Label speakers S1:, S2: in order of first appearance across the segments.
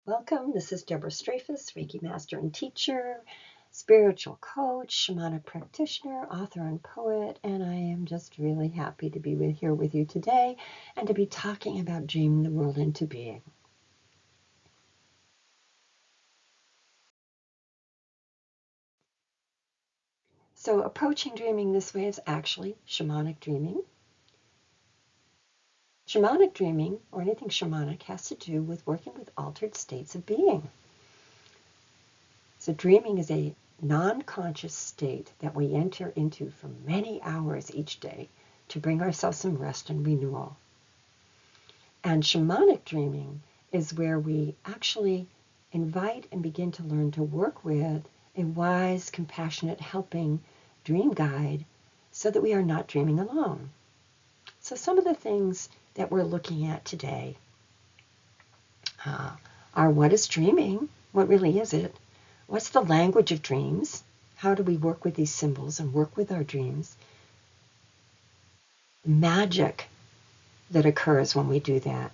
S1: Welcome. This is Deborah Strafus, Reiki Master and Teacher, Spiritual Coach, Shamanic Practitioner, Author and Poet, and I am just really happy to be here with you today and to be talking about dreaming the world into being. So approaching dreaming this way is actually shamanic dreaming. Shamanic dreaming, or anything shamanic, has to do with working with altered states of being. So dreaming is a non-conscious state that we enter into for many hours each day to bring ourselves some rest and renewal. And shamanic dreaming is where we actually invite and begin to learn to work with a wise, compassionate, helping dream guide so that we are not dreaming alone. So some of the things that we're looking at today are what is dreaming? What really is it? What's the language of dreams? How do we work with these symbols and work with our dreams? Magic that occurs when we do that,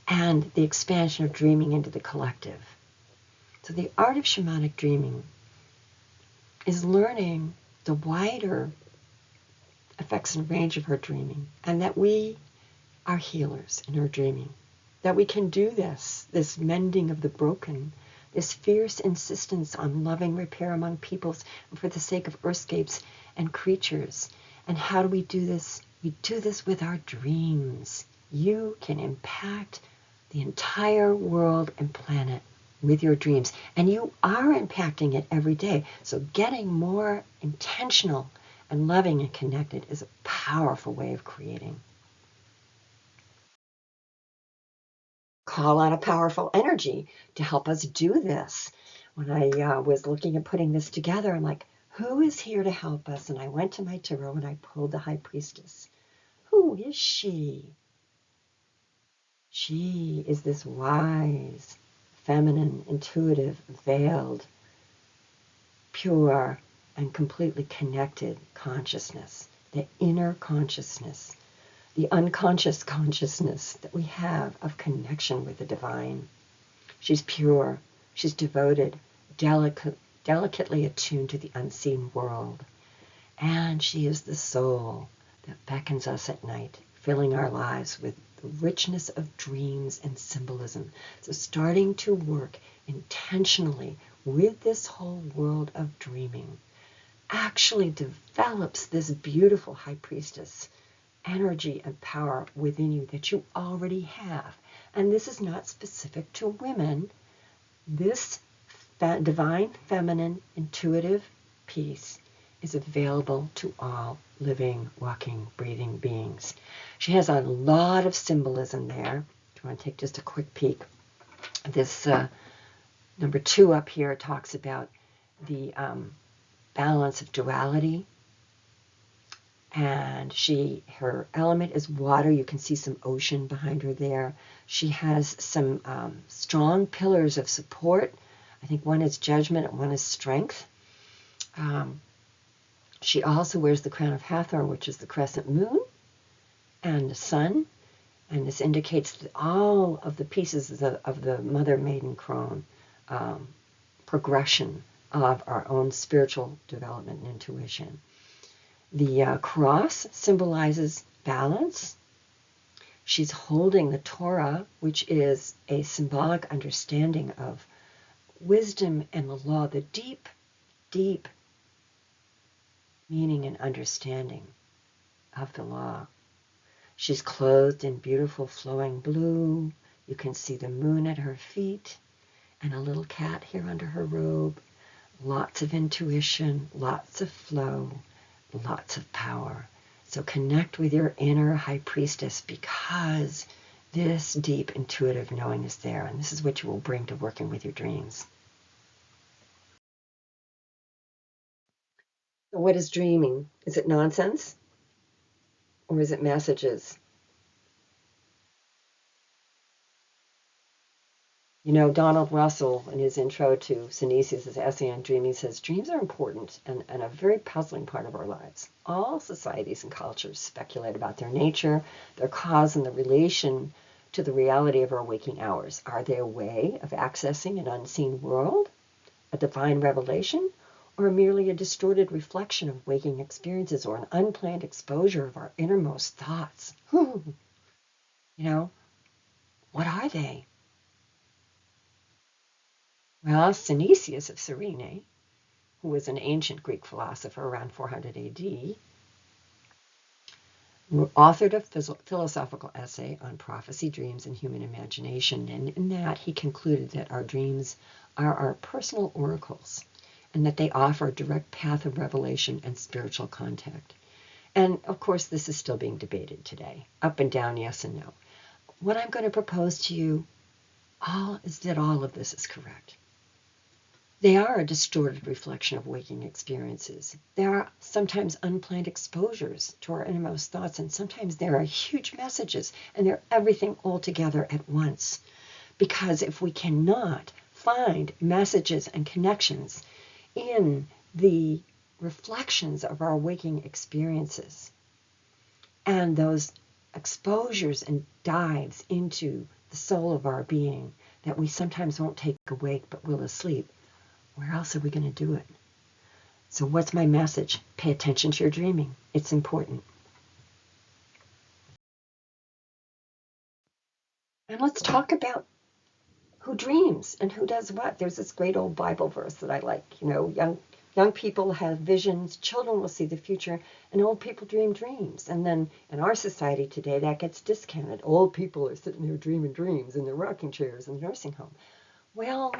S1: and the expansion of dreaming into the collective. So the art of shamanic dreaming is learning the wider effects and range of our dreaming, and that we are healers in our dreaming, that we can do this mending of the broken, this fierce insistence on loving repair among peoples and for the sake of earthscapes and creatures. And how do we do this? We do this with our dreams. You can impact the entire world and planet with your dreams. And you are impacting it every day. So getting more intentional and loving and connected is a powerful way of creating. Call on a powerful energy to help us do this. When I was looking at putting this together, I'm like, who is here to help us? And I went to my tarot and I pulled the High Priestess. Who is she? She is this wise, feminine, intuitive, veiled, pure, and completely connected consciousness, the inner consciousness, the unconscious consciousness that we have of connection with the divine. She's pure, she's devoted, delicately attuned to the unseen world. And she is the soul that beckons us at night, filling our lives with the richness of dreams and symbolism. So starting to work intentionally with this whole world of dreaming actually develops this beautiful High Priestess energy and power within you that you already have. And this is not specific to women. This divine, feminine, intuitive piece is available to all living, walking, breathing beings. She has a lot of symbolism there. If you want to take just a quick peek, this number 2 up here talks about the balance of duality. And her element is water. You can see some ocean behind her there. She has some strong pillars of support. I think one is judgment and one is strength. She also wears the crown of Hathor, which is the crescent moon and the sun. And this indicates that all of the pieces of the Mother Maiden Crone progression of our own spiritual development and intuition. The cross symbolizes balance. She's holding the Torah, which is a symbolic understanding of wisdom and the law, the deep, deep meaning and understanding of the law. She's clothed in beautiful flowing blue. You can see the moon at her feet and a little cat here under her robe. Lots of intuition, lots of flow, lots of power. So connect with your inner High Priestess, because this deep intuitive knowing is there, and this is what you will bring to working with your dreams. So what is dreaming? Is it nonsense? Or is it messages? You know, Donald Russell, in his intro to Synesius' essay on dreaming, says dreams are important and a very puzzling part of our lives. All societies and cultures speculate about their nature, their cause, and the relation to the reality of our waking hours? Are they a way of accessing an unseen world, a divine revelation, or merely a distorted reflection of waking experiences or an unplanned exposure of our innermost thoughts? You know, what are they? Well, Synesius of Cyrene, who was an ancient Greek philosopher around 400 AD, authored a philosophical essay on prophecy, dreams, and human imagination. And in that, he concluded that our dreams are our personal oracles and that they offer a direct path of revelation and spiritual contact. And of course, this is still being debated today, up and down, yes and no. What I'm going to propose to you is that all of this is correct. They are a distorted reflection of waking experiences. There are sometimes unplanned exposures to our innermost thoughts, and sometimes there are huge messages, and they're everything all together at once. Because if we cannot find messages and connections in the reflections of our waking experiences, and those exposures and dives into the soul of our being that we sometimes won't take awake but will asleep, where else are we going to do it? So what's my message? Pay attention to your dreaming. It's important. And let's talk about who dreams and who does what. There's this great old Bible verse that I like. Young people have visions, children will see the future, and old people dream dreams. And then in our society today, that gets discounted. Old people are sitting there dreaming dreams in their rocking chairs in the nursing home. Well,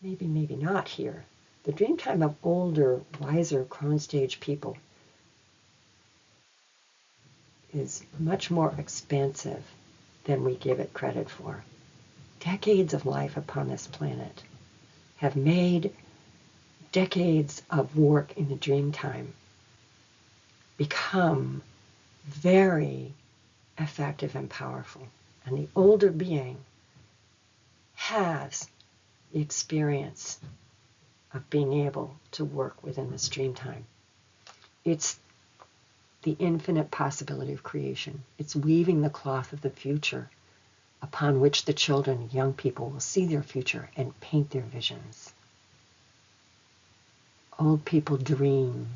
S1: maybe not here. The dream time of older, wiser, crone stage people is much more expansive than we give it credit for. Decades of life upon this planet have made decades of work in the dream time become very effective and powerful. And the older being has the experience of being able to work within this dream time. It's the infinite possibility of creation. It's weaving the cloth of the future upon which the children, young people, will see their future and paint their visions. Old people dream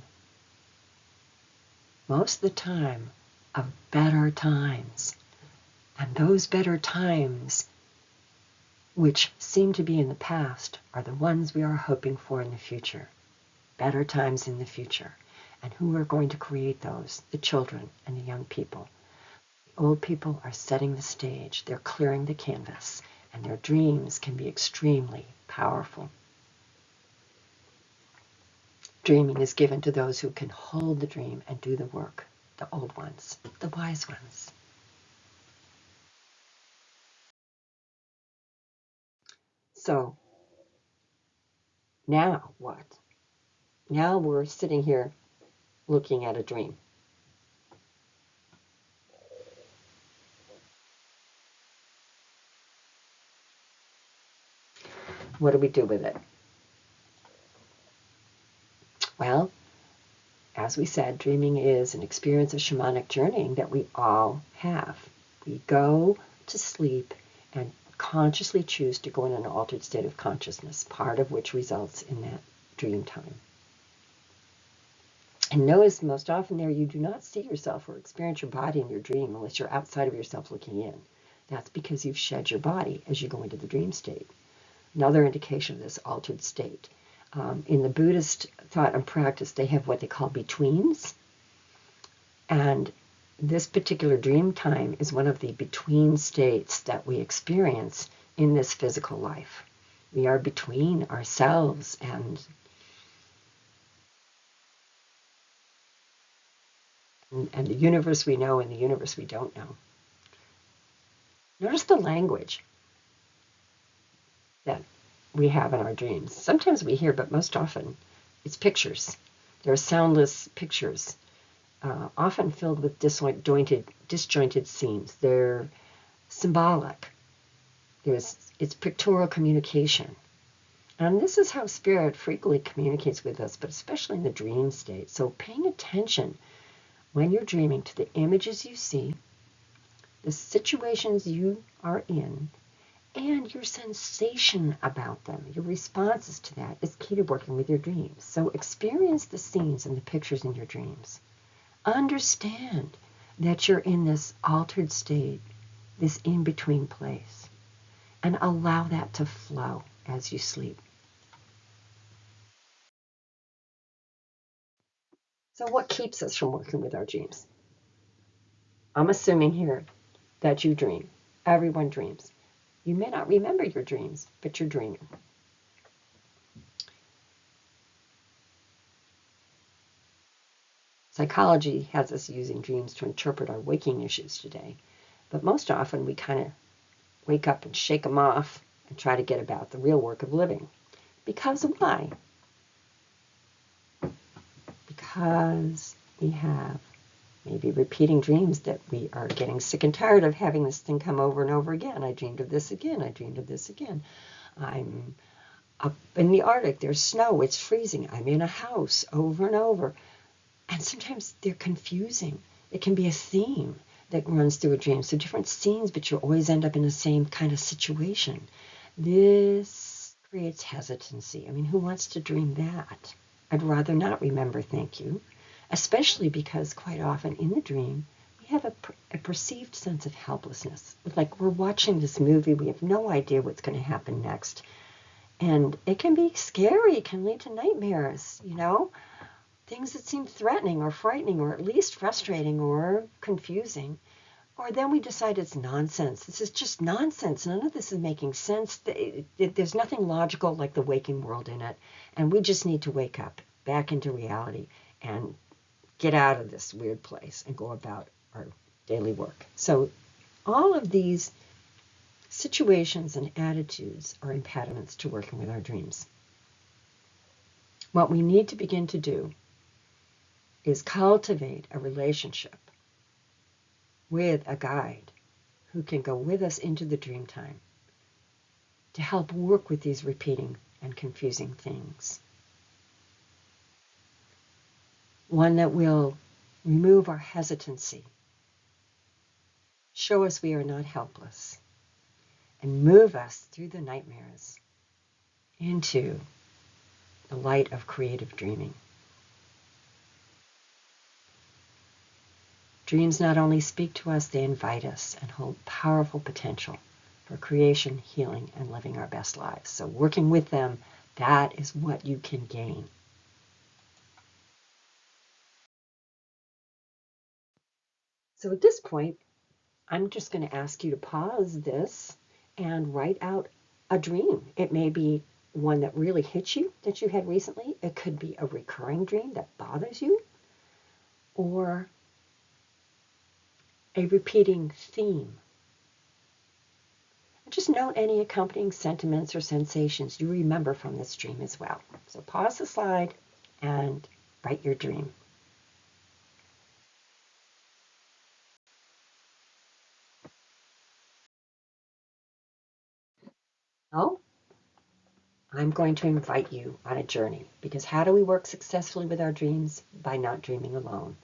S1: most of the time of better times. And those better times, which seem to be in the past, are the ones we are hoping for in the future. Better times in the future. And who are going to create those? The children and the young people. The old people are setting the stage. They're clearing the canvas. And their dreams can be extremely powerful. Dreaming is given to those who can hold the dream and do the work. The old ones, the wise ones. So, now what? Now we're sitting here looking at a dream. What do we do with it? Well, as we said, dreaming is an experience of shamanic journeying that we all have. We go to sleep and consciously choose to go in an altered state of consciousness, part of which results in that dream time. And notice most often there you do not see yourself or experience your body in your dream unless you're outside of yourself looking in. That's because you've shed your body as you go into the dream state. Another indication of this altered state. In the Buddhist thought and practice, they have what they call betweens. And this particular dream time is one of the between states that we experience in this physical life. We are between ourselves and the universe we know and the universe we don't know. Notice the language that we have in our dreams. Sometimes we hear, but most often it's pictures. There are soundless pictures, often filled with disjointed scenes. They're symbolic. It's pictorial communication. And this is how spirit frequently communicates with us, but especially in the dream state. So paying attention when you're dreaming to the images you see, the situations you are in and your sensation about them, your responses to that is key to working with your dreams. So experience the scenes and the pictures in your dreams. Understand that you're in this altered state, this in-between place, and allow that to flow as you sleep. So what keeps us from working with our dreams? I'm assuming here that you dream. Everyone dreams. You may not remember your dreams, but you're dreaming. Psychology has us using dreams to interpret our waking issues today, but most often we kind of wake up and shake them off and try to get about the real work of living. Because why? Because we have maybe repeating dreams that we are getting sick and tired of having this thing come over and over again. I dreamed of this again. I dreamed of this again. I'm up in the Arctic. There's snow. It's freezing. I'm in a house over and over. And sometimes they're confusing. It can be a theme that runs through a dream. So different scenes, but you always end up in the same kind of situation. This creates hesitancy. I mean, who wants to dream that? I'd rather not remember, thank you. Especially because quite often in the dream, we have a perceived sense of helplessness. Like we're watching this movie, we have no idea what's going to happen next. And it can be scary, it can lead to nightmares, things that seem threatening or frightening or at least frustrating or confusing. Or then we decide it's nonsense. This is just nonsense. None of this is making sense. There's nothing logical like the waking world in it. And we just need to wake up back into reality and get out of this weird place and go about our daily work. So all of these situations and attitudes are impediments to working with our dreams. What we need to begin to do is cultivate a relationship with a guide who can go with us into the dream time to help work with these repeating and confusing things. One that will remove our hesitancy, show us we are not helpless, and move us through the nightmares into the light of creative dreaming. Dreams not only speak to us, they invite us and hold powerful potential for creation, healing, and living our best lives. So working with them, that is what you can gain. So at this point, I'm just going to ask you to pause this and write out a dream. It may be one that really hits you that you had recently. It could be a recurring dream that bothers you, or a repeating theme. Just note any accompanying sentiments or sensations you remember from this dream as well. So pause the slide and write your dream. Now, I'm going to invite you on a journey, because how do we work successfully with our dreams? By not dreaming alone.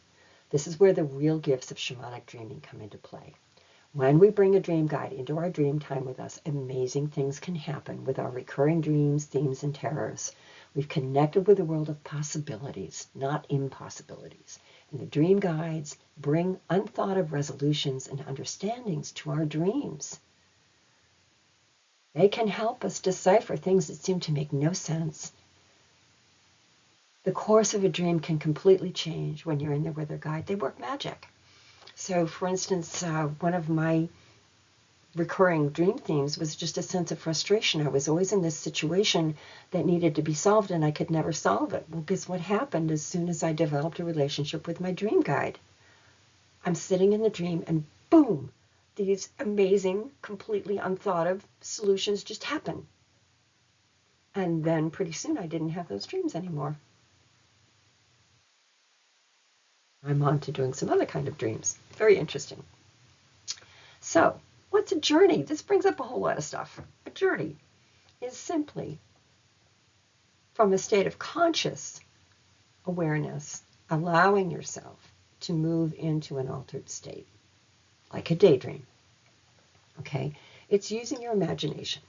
S1: This is where the real gifts of shamanic dreaming come into play. When we bring a dream guide into our dream time with us, amazing things can happen with our recurring dreams, themes, and terrors. We've connected with a world of possibilities, not impossibilities. And the dream guides bring unthought of resolutions and understandings to our dreams. They can help us decipher things that seem to make no sense. The course of a dream can completely change when you're in there with a guide. They work magic. So, for instance, one of my recurring dream themes was just a sense of frustration. I was always in this situation that needed to be solved, and I could never solve it. Well, guess what happened as soon as I developed a relationship with my dream guide? I'm sitting in the dream, and boom, these amazing, completely unthought of solutions just happen. And then pretty soon I didn't have those dreams anymore. I'm on to doing some other kind of dreams. Very interesting. So, what's a journey? This brings up a whole lot of stuff. A journey is simply from a state of conscious awareness, allowing yourself to move into an altered state, like a daydream. Okay? It's using your imagination.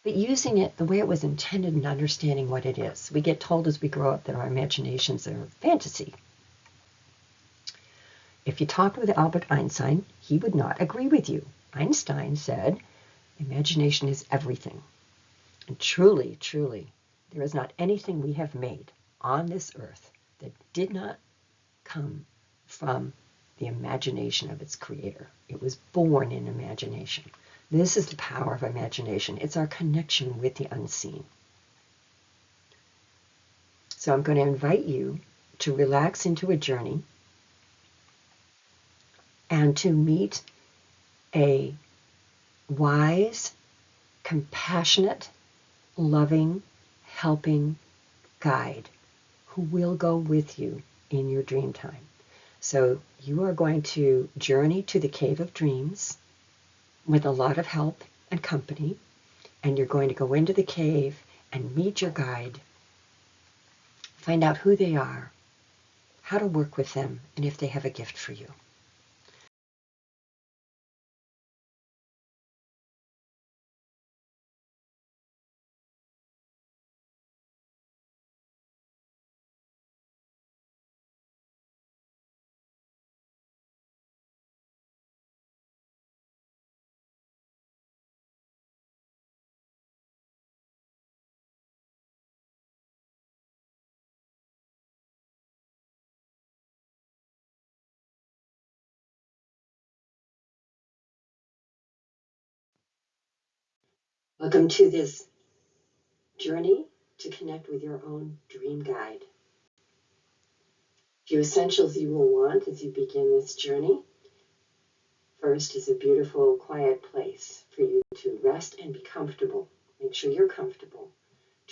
S1: But using it the way it was intended and understanding what it is. We get told as we grow up that our imaginations are fantasy. If you talked with Albert Einstein, he would not agree with you. Einstein said, imagination is everything. And truly, truly, there is not anything we have made on this earth that did not come from the imagination of its creator. It was born in imagination. This is the power of imagination. It's our connection with the unseen. So I'm going to invite you to relax into a journey and to meet a wise, compassionate, loving, helping guide who will go with you in your dream time. So you are going to journey to the Cave of Dreams with a lot of help and company, and you're going to go into the cave and meet your guide, find out who they are, how to work with them, and if they have a gift for you. Welcome to this journey to connect with your own dream guide. A few essentials you will want as you begin this journey. First is a beautiful, quiet place for you to rest and be comfortable. Make sure you're comfortable.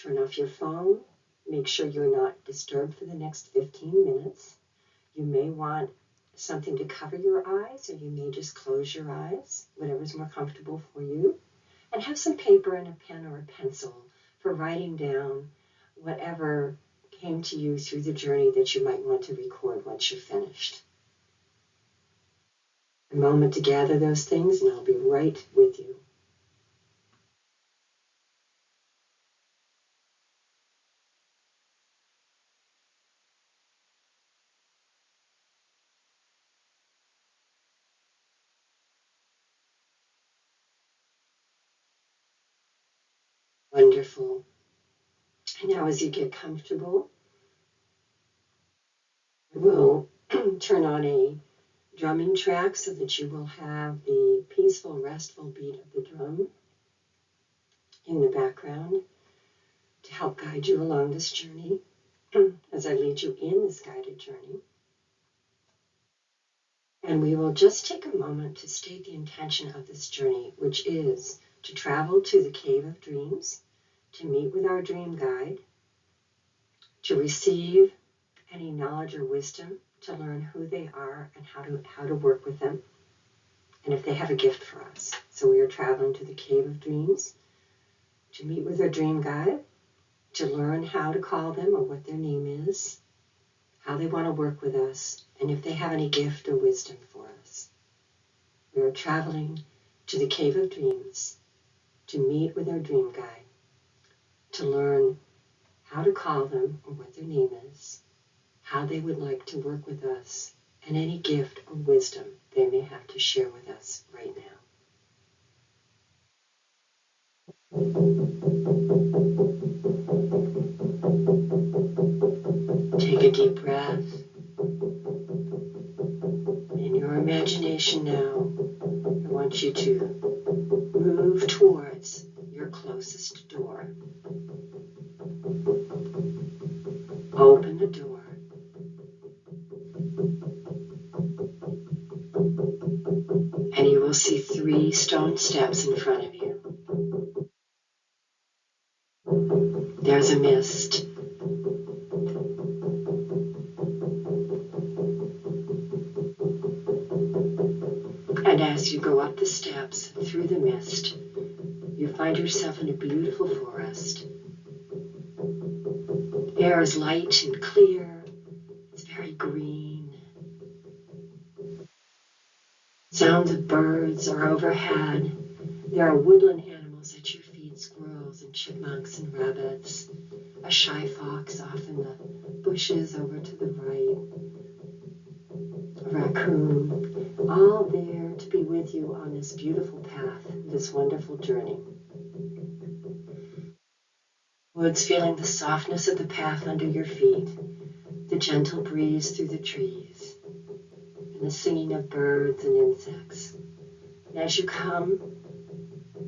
S1: Turn off your phone. Make sure you're not disturbed for the next 15 minutes. You may want something to cover your eyes, or you may just close your eyes, whatever's more comfortable for you. And have some paper and a pen or a pencil for writing down whatever came to you through the journey that you might want to record once you're finished. A moment to gather those things, and I'll be right with you. Wonderful. And now as you get comfortable, we'll turn on a drumming track so that you will have the peaceful, restful beat of the drum in the background to help guide you along this journey as I lead you in this guided journey. And we will just take a moment to state the intention of this journey, which is to travel to the Cave of Dreams, to meet with our dream guide, to receive any knowledge or wisdom, to learn who they are and how to work with them, and if they have a gift for us. So we are traveling to the Cave of Dreams to meet with our dream guide, to learn how to call them or what their name is, how they want to work with us, and if they have any gift or wisdom for us. We are traveling to the Cave of Dreams to meet with our dream guide, to learn how to call them or what their name is, how they would like to work with us, and any gift or wisdom they may have to share with us right now. Take a deep breath. In your imagination now, I want you to move towards your closest door. Open the door. And you will see 3 stone steps in front of you. There's a mist. And as you go up the steps through the mist, you find yourself in a beautiful forest. The air is light and clear. It's very green. It's Sounds of birds are overhead. There are woodland animals at your feet, squirrels and chipmunks and rabbits, a shy fox off in the bushes over to the right, a raccoon, all there to be with you on this beautiful path, this wonderful journey. Woods feeling the softness of the path under your feet, the gentle breeze through the trees, and the singing of birds and insects. And as you come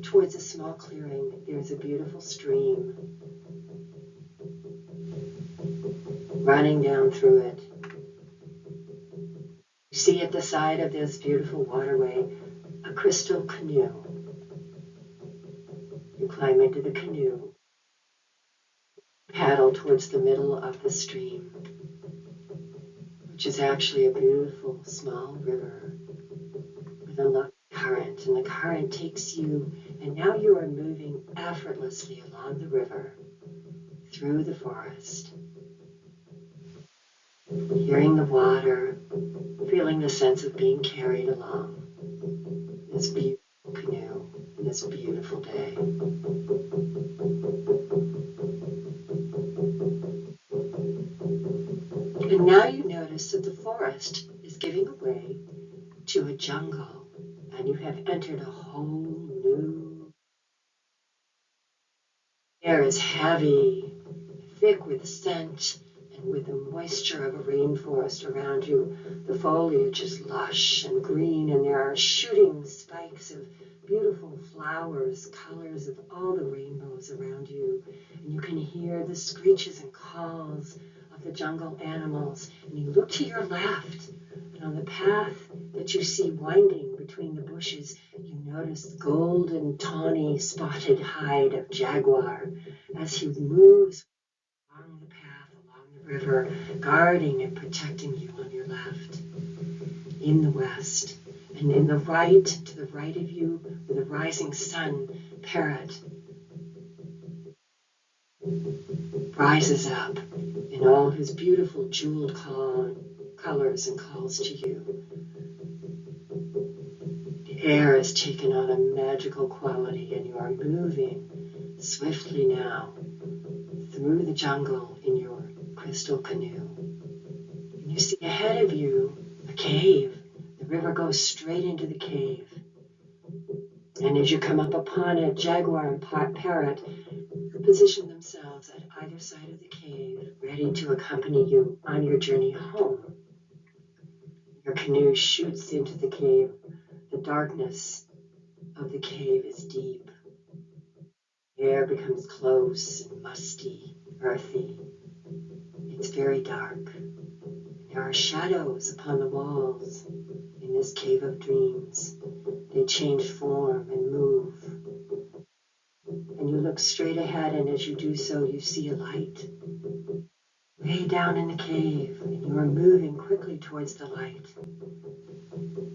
S1: towards a small clearing, there's a beautiful stream running down through it. You see at the side of this beautiful waterway a crystal canoe. You climb into the canoe, paddle towards the middle of the stream, which is actually a beautiful small river with a lovely current. And the current takes you, and now you are moving effortlessly along the river, through the forest, hearing the water, feeling the sense of being carried along this beautiful canoe in this beautiful day. And now you notice that the forest is giving way to a jungle, and you have entered a whole new. Air is heavy, thick with scent, and with the moisture of a rainforest around you. The foliage is lush and green, and there are shooting spikes of beautiful flowers, colors of all the rainbows around you. And you can hear the screeches and calls of the jungle animals. And you look to your left, and on the path that you see winding between the bushes, you notice the golden, tawny, spotted hide of jaguar as he moves along the path, along the river, guarding and protecting you on your left. In the west, and in the right, to the right of you, with a rising sun, Parrot rises up in all his beautiful jeweled colors and calls to you. The air is taken on a magical quality, and you are moving swiftly now through the jungle in your crystal canoe. And you see ahead of you a cave. The river goes straight into the cave. And as you come up upon it, Jaguar and Parrot position themselves at either side of the cave, ready to accompany you on your journey home. Your canoe shoots into the cave. The darkness of the cave is deep. The air becomes close and musty, earthy. It's very dark. There are shadows upon the walls in this cave of dreams. They change form and move. And you look straight ahead, and as you do so, you see a light way down in the cave, and you are moving quickly towards the light.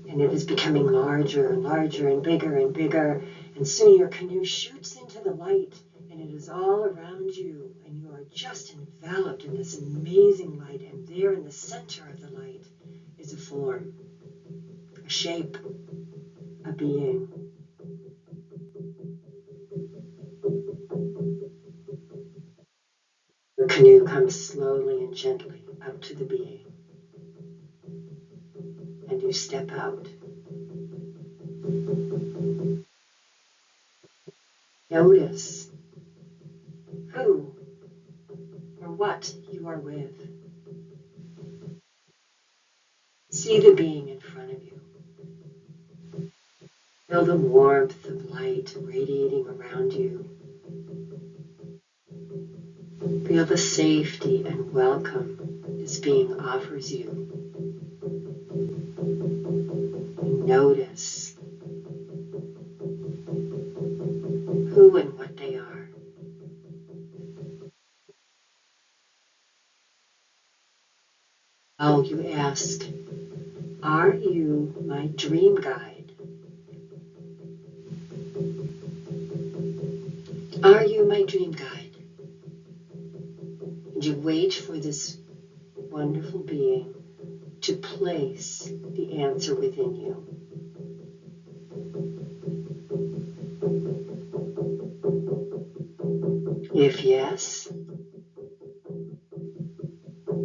S1: And it is becoming larger and larger and bigger, and soon your canoe shoots into the light, and it is all around you, and you are just enveloped in this amazing light. And there in the center of the light is a form, a shape, a being. The canoe comes slowly and gently out to the being, and you step out. Notice who or what you are with. See the being in front of you. Feel the warmth of light radiating around you. Feel the safety and welcome this being offers you. And notice who and what they are. Oh, you ask, are you my dream guide? Are you my dream guide? And you wait for this wonderful being to place the answer within you. If yes,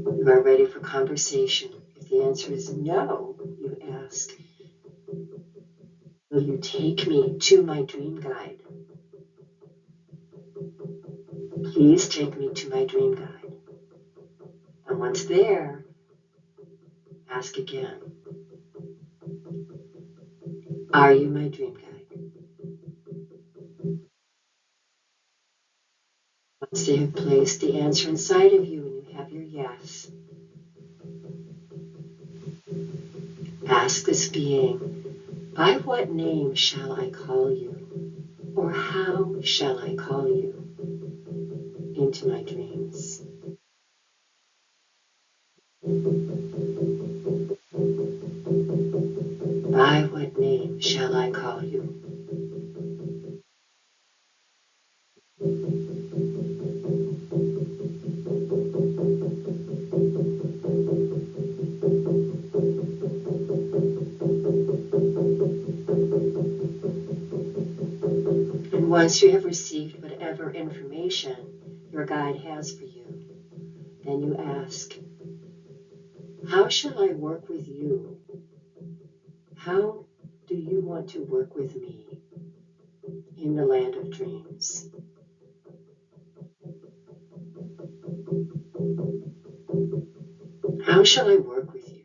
S1: you are ready for conversation. If the answer is no, you ask, will you take me to my dream guide? Please take me to my dream guide. And once there, ask again, are you my dream guide? Once they have placed the answer inside of you and you have your yes, ask this being, by what name shall I call you? Or how shall I call you into my dreams? By what name shall I call you? And once you have received whatever information your guide has for you, then you ask, how shall I work with you? How do you want to work with me in the land of dreams? How shall I work with you?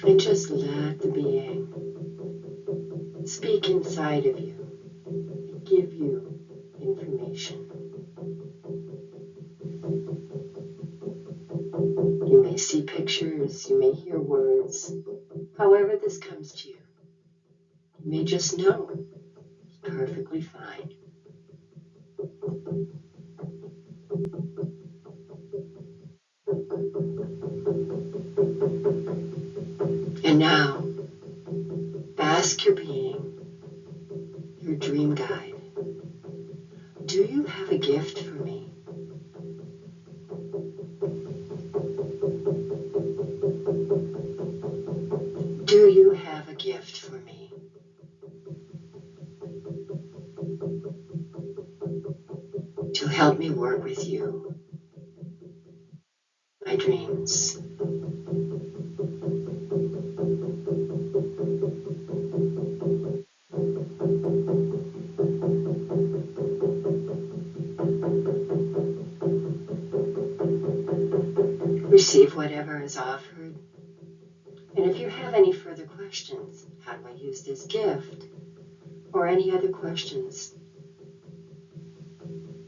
S1: And just let the being speak inside of you and give you information. You may see pictures, you may hear words, however this comes to you. You may just know it's perfectly fine. And now, ask your being, your dream guide, do you have a gift for me? Do you have a gift for me? To help me work with you, my dreams. Receive whatever is offered. And if you have any further questions, how do I use this gift? Or any other questions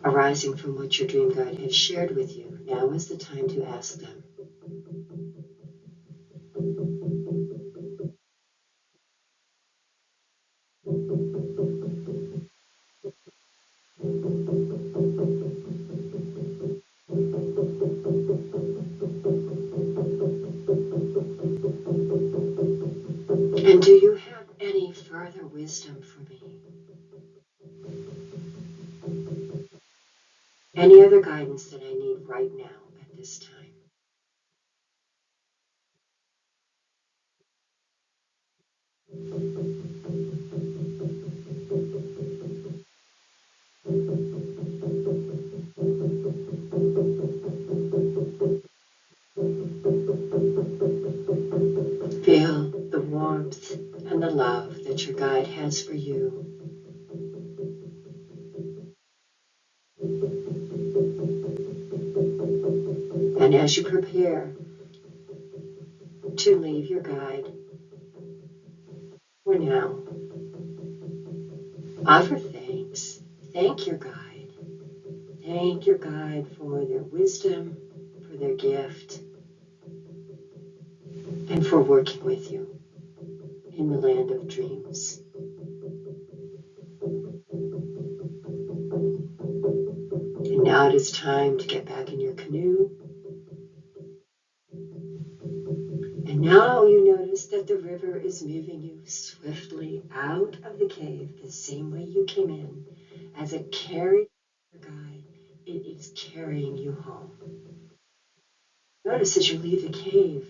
S1: arising from what your dream guide has shared with you, now is the time to ask them. And do you have any further wisdom for me? Any other guidance that I need right now at this time? Feel the warmth and the love that your guide has for you. And as you prepare to leave your guide for now, offer thanks. Thank your guide. Thank your guide for their wisdom, for their gift, and for working with you in the land of dreams. And now it is time to get back in your canoe. And Now you notice that the river is moving you swiftly out of the cave the same way you came in. As it carries your guide, it is carrying you home. Notice as you leave the cave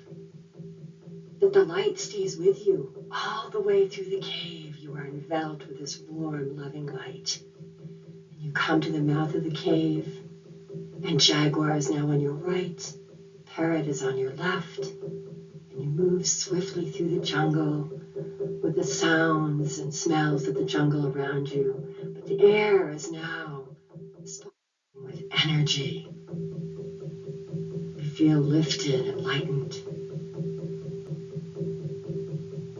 S1: that the light stays with you all the way through the cave. You are enveloped with this warm, loving light. And you come to the mouth of the cave, and Jaguar is now on your right, Parrot is on your left, and you move swiftly through the jungle with the sounds and smells of the jungle around you. But the air is now sparkling with energy. You feel lifted and lightened.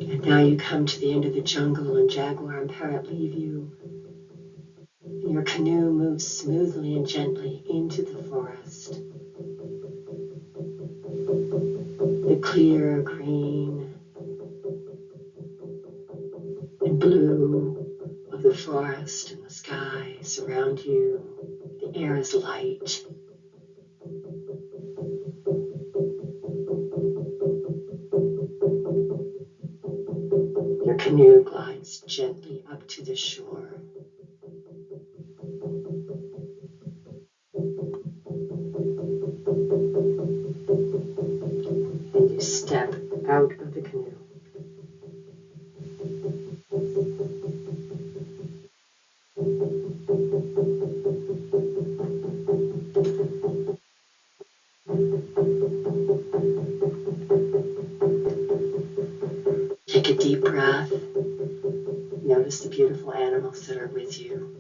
S1: And now you come to the end of the jungle, and Jaguar and Parrot leave you. And your canoe moves smoothly and gently into the forest. The clear green and blue of the forest and the sky surround you. The air is light. Your canoe glides gently up to the shore. And you step out of the canoe. Take a deep breath. Notice the beautiful animals that are with you.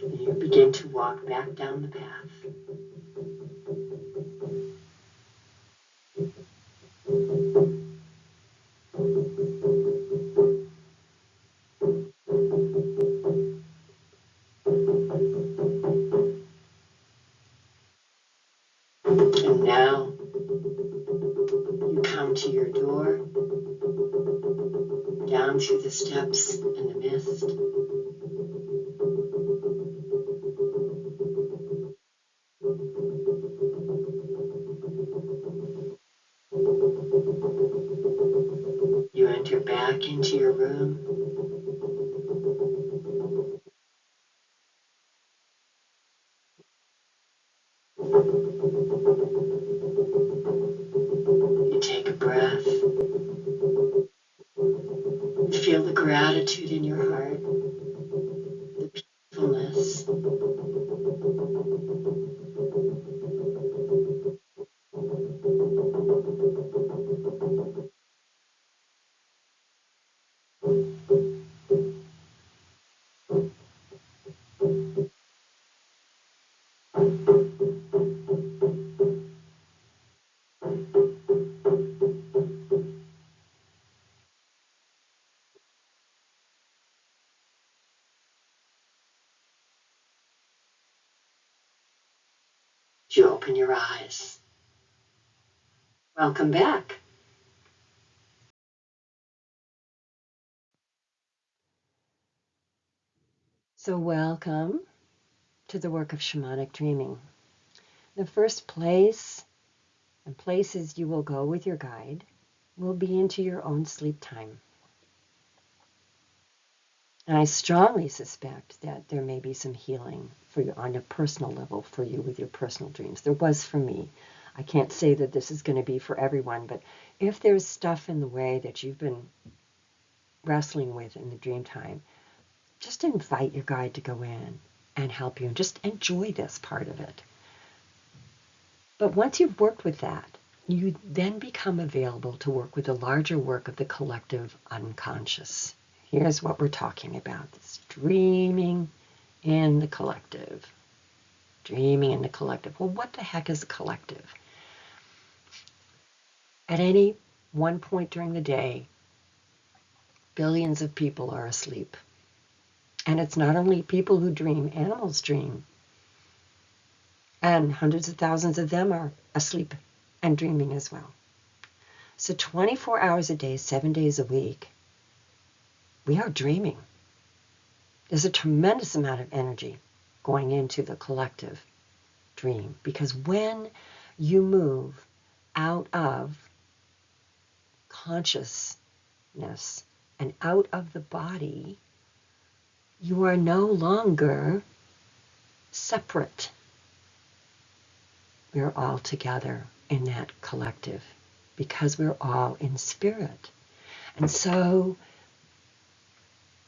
S1: And you begin to walk back down the path. And now you come to your door, down through the steps and the mist. You enter back into your room. You take a breath. You feel the gratitude in your heart, the peacefulness. You open your eyes. Welcome back. So welcome to the work of shamanic dreaming. The first place and places you will go with your guide will be into your own sleep time. And I strongly suspect that there may be some healing for you on a personal level for you with your personal dreams. There was for me. I can't say that this is going to be for everyone, but if there's stuff in the way that you've been wrestling with in the dream time, just invite your guide to go in and help you and just enjoy this part of it. But once you've worked with that, you then become available to work with the larger work of the collective unconscious. Here's what we're talking about. This dreaming in the collective. Dreaming in the collective. Well, what the heck is a collective? At any one point during the day, billions of people are asleep. And it's not only people who dream, animals dream. And hundreds of thousands of them are asleep and dreaming as well. So 24 hours a day, 7 days a week, we are dreaming. There's a tremendous amount of energy going into the collective dream, because when you move out of consciousness and out of the body, you are no longer separate. We're all together in that collective because we're all in spirit. And so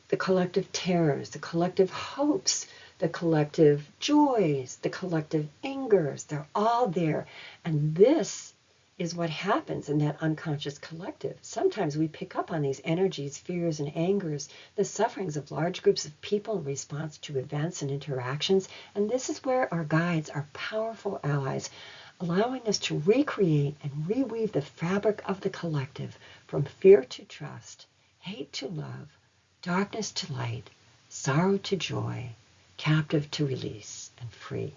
S1: the collective terrors, the collective hopes, the collective joys, the collective angers, they're all there. And this is what happens in that unconscious collective. Sometimes we pick up on these energies, fears, and angers, the sufferings of large groups of people in response to events and interactions. And this is where our guides are powerful allies, allowing us to recreate and reweave the fabric of the collective from fear to trust, hate to love, darkness to light, sorrow to joy, captive to release, and free.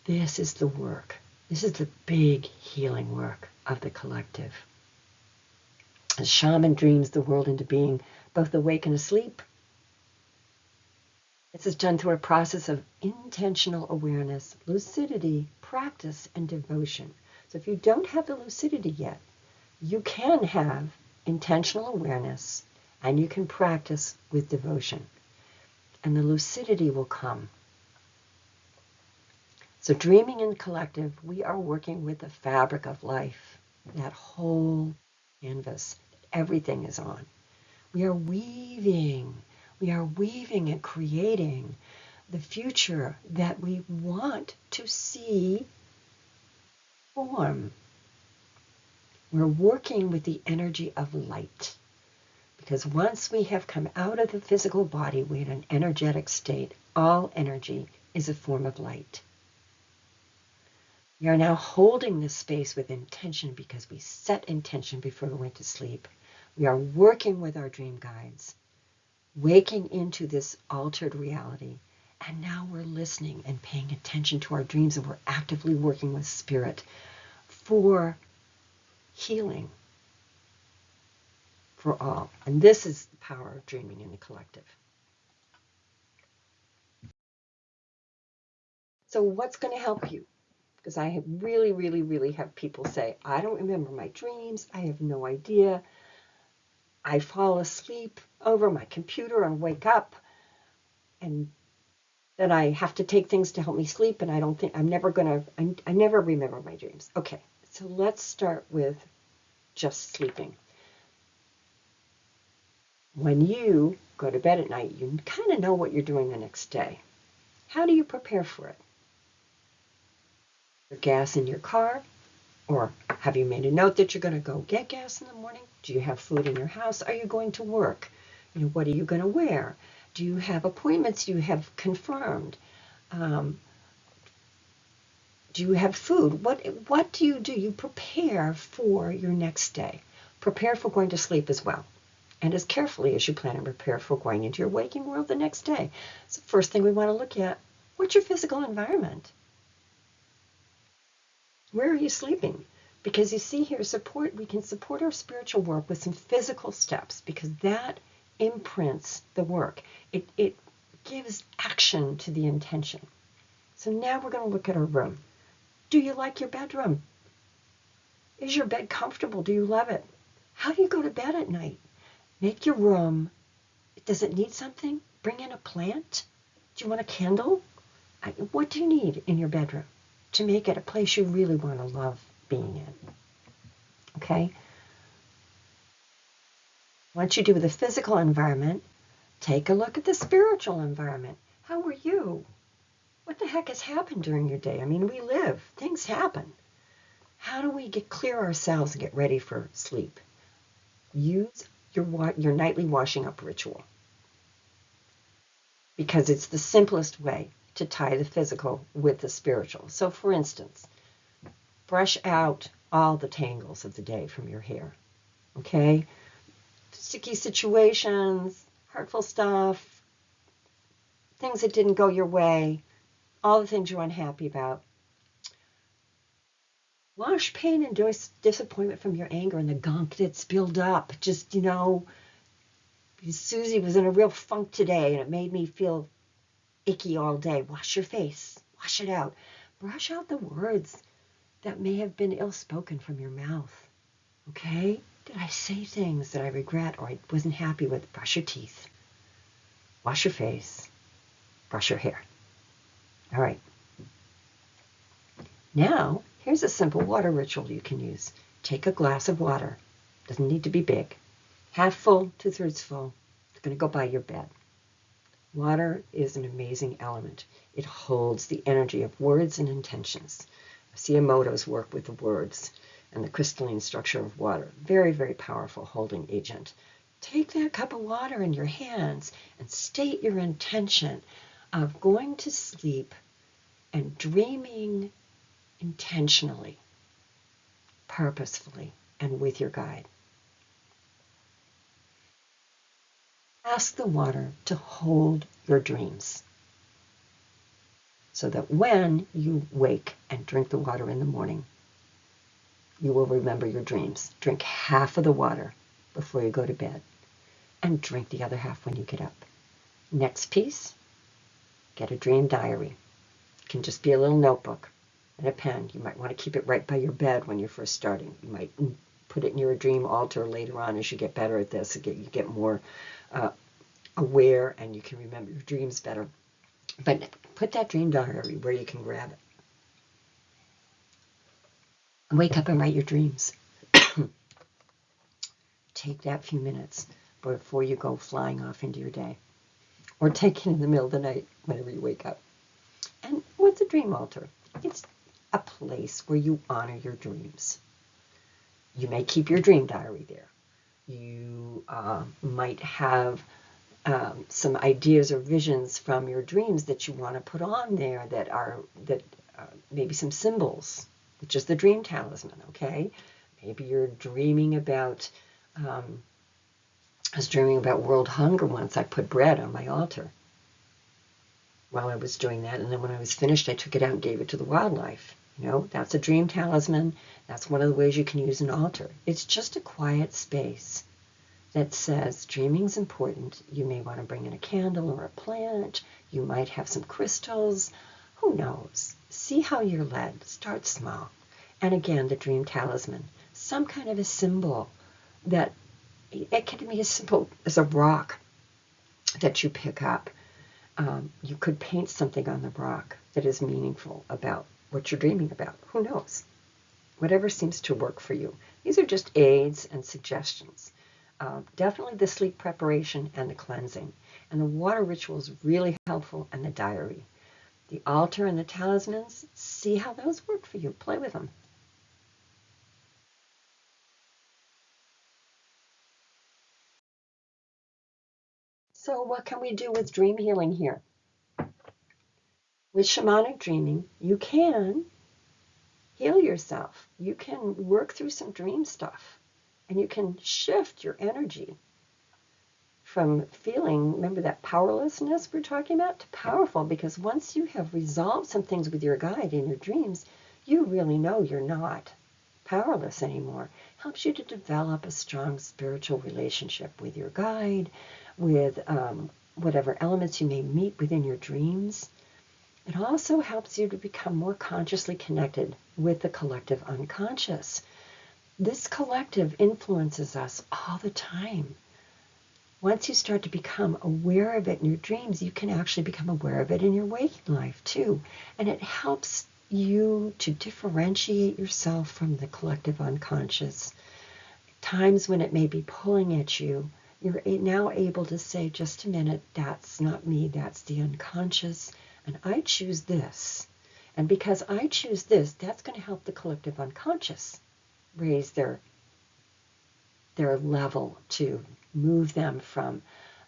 S1: This is the work. This is the big healing work of the collective. A shaman dreams the world into being both awake and asleep. This is done through a process of intentional awareness, lucidity, practice, and devotion. So if you don't have the lucidity yet, you can have intentional awareness and you can practice with devotion. And the lucidity will come. So dreaming in collective, we are working with the fabric of life, that whole canvas, everything is on. We are weaving and creating the future that we want to see form. We're working with the energy of light. Because once we have come out of the physical body, we're in an energetic state. All energy is a form of light. We are now holding this space with intention because we set intention before we went to sleep. We are working with our dream guides, waking into this altered reality. And now we're listening and paying attention to our dreams, and we're actively working with spirit for healing for all. And this is the power of dreaming in the collective. So what's going to help you? Because I have really have people say, I don't remember my dreams. I have no idea. I fall asleep over my computer and wake up, and then I have to take things to help me sleep, and I never remember my dreams. Okay, so let's start with just sleeping. When you go to bed at night, you kind of know what you're doing the next day. How do you prepare for it? Your gas in your car? Or have you made a note that you're going to go get gas in the morning? Do you have food in your house? Are you going to work? What are you going to wear? Do you have appointments you have confirmed? Do you have food? What do? You prepare for your next day. Prepare for going to sleep as well. And as carefully as you plan and prepare for going into your waking world the next day. So first thing we want to look at, what's your physical environment? Where are you sleeping? Because you see here, we can support our spiritual work with some physical steps, because that imprints the work. It gives action to the intention. So now we're going to look at our room. Do you like your bedroom? Is your bed comfortable? Do you love it? How do you go to bed at night? Make your room. Does it need something? Bring in a plant. Do you want a candle? What do you need in your bedroom to make it a place you really want to love being in? Okay? Once you do the physical environment, take a look at the spiritual environment. How are you? What the heck has happened during your day? I mean, we live. Things happen. How do we clear ourselves and get ready for sleep? Use your nightly washing up ritual, because it's the simplest way to tie the physical with the spiritual. So for instance, brush out all the tangles of the day from your hair, okay? Sticky situations, hurtful stuff, things that didn't go your way, all the things you're unhappy about. Wash pain and disappointment from your anger and the gunk that's built up. Just, Susie was in a real funk today and it made me feel icky all day. Wash your face. Wash it out. Brush out the words that may have been ill-spoken from your mouth. Okay? Did I say things that I regret or I wasn't happy with? Brush your teeth, wash your face, brush your hair. All right. Now, here's a simple water ritual you can use. Take a glass of water. Doesn't need to be big. Half full, 2/3 full. It's going to go by your bed. Water is an amazing element. It holds the energy of words and intentions. Siamoto's work with the words and the crystalline structure of water. Very, very powerful holding agent. Take that cup of water in your hands and state your intention of going to sleep and dreaming intentionally, purposefully, and with your guide. Ask the water to hold your dreams so that when you wake and drink the water in the morning, you will remember your dreams. Drink half of the water before you go to bed and drink the other half when you get up. Next piece, get a dream diary. It can just be a little notebook and a pen. You might want to keep it right by your bed when you're first starting. You might put it near a dream altar later on as you get better at this. You get more aware and you can remember your dreams better. But put that dream diary where you can grab it. And wake up and write your dreams. Take that few minutes before you go flying off into your day. Or take it in the middle of the night whenever you wake up. And what's a dream altar? It's a place where you honor your dreams. You may keep your dream diary there. You might have some ideas or visions from your dreams that you want to put on there that are maybe some symbols, which is the dream talisman, okay? Maybe you're dreaming about, I was dreaming about world hunger once. I put bread on my altar while I was doing that, and then when I was finished, I took it out and gave it to the wildlife. You know, that's a dream talisman. That's one of the ways you can use an altar. It's just a quiet space that says dreaming's important. You may want to bring in a candle or a plant. You might have some crystals. Who knows? See how you're led. Start small. And again, the dream talisman, some kind of a symbol that it can be as simple as a rock that you pick up. You could paint something on the rock that is meaningful about what you're dreaming about. Who knows? Whatever seems to work for you. These are just aids and suggestions. Definitely the sleep preparation and the cleansing. And the water ritual is really helpful, and the diary. The altar and the talismans, see how those work for you. Play with them. So what can we do with dream healing here? With shamanic dreaming, you can heal yourself. You can work through some dream stuff, and you can shift your energy from feeling, remember that powerlessness we're talking about, to powerful, because once you have resolved some things with your guide in your dreams, you really know you're not powerless anymore. Helps you to develop a strong spiritual relationship with your guide, with whatever elements you may meet within your dreams. It also helps you to become more consciously connected with the collective unconscious. This collective influences us all the time. Once you start to become aware of it in your dreams, you can actually become aware of it in your waking life too. And it helps you to differentiate yourself from the collective unconscious. Times when it may be pulling at you, you're now able to say, just a minute, that's not me, that's the unconscious, and I choose this. And because I choose this, that's going to help the collective unconscious raise their level to move them from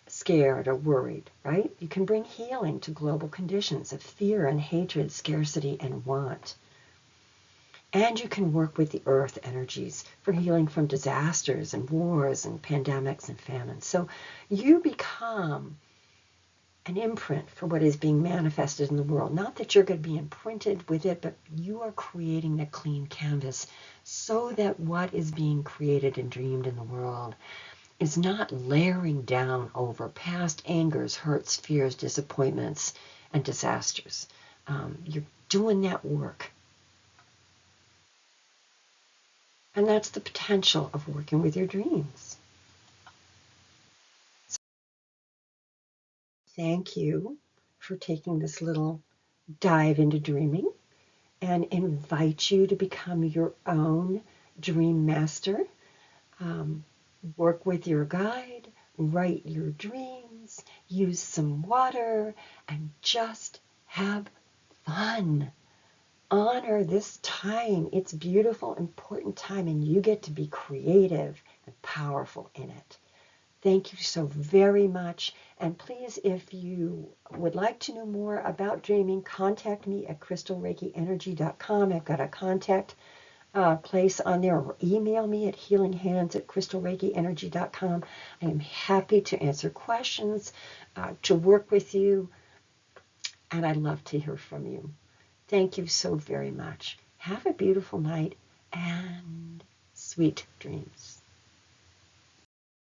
S1: scared or worried, right? You can bring healing to global conditions of fear and hatred, scarcity and want. And you can work with the earth energies for healing from disasters and wars and pandemics and famines. So you become an imprint for what is being manifested in the world. Not that you're going to be imprinted with it, but you are creating a clean canvas so that what is being created and dreamed in the world is not layering down over past angers, hurts, fears, disappointments, and disasters. You're doing that work. And that's the potential of working with your dreams. Thank you for taking this little dive into dreaming, and invite you to become your own dream master. Um, Work with your guide, write your dreams, use some water, and just have fun. Honor this time. It's beautiful, important time, and you get to be creative and powerful in it. Thank you so very much. And please, if you would like to know more about dreaming, contact me at crystalreikienergy.com. I've got a contact place on there, or email me at healinghands@crystalreikienergy.com. I am happy to answer questions, to work with you, and I'd love to hear from you. Thank you so very much. Have a beautiful night and sweet dreams.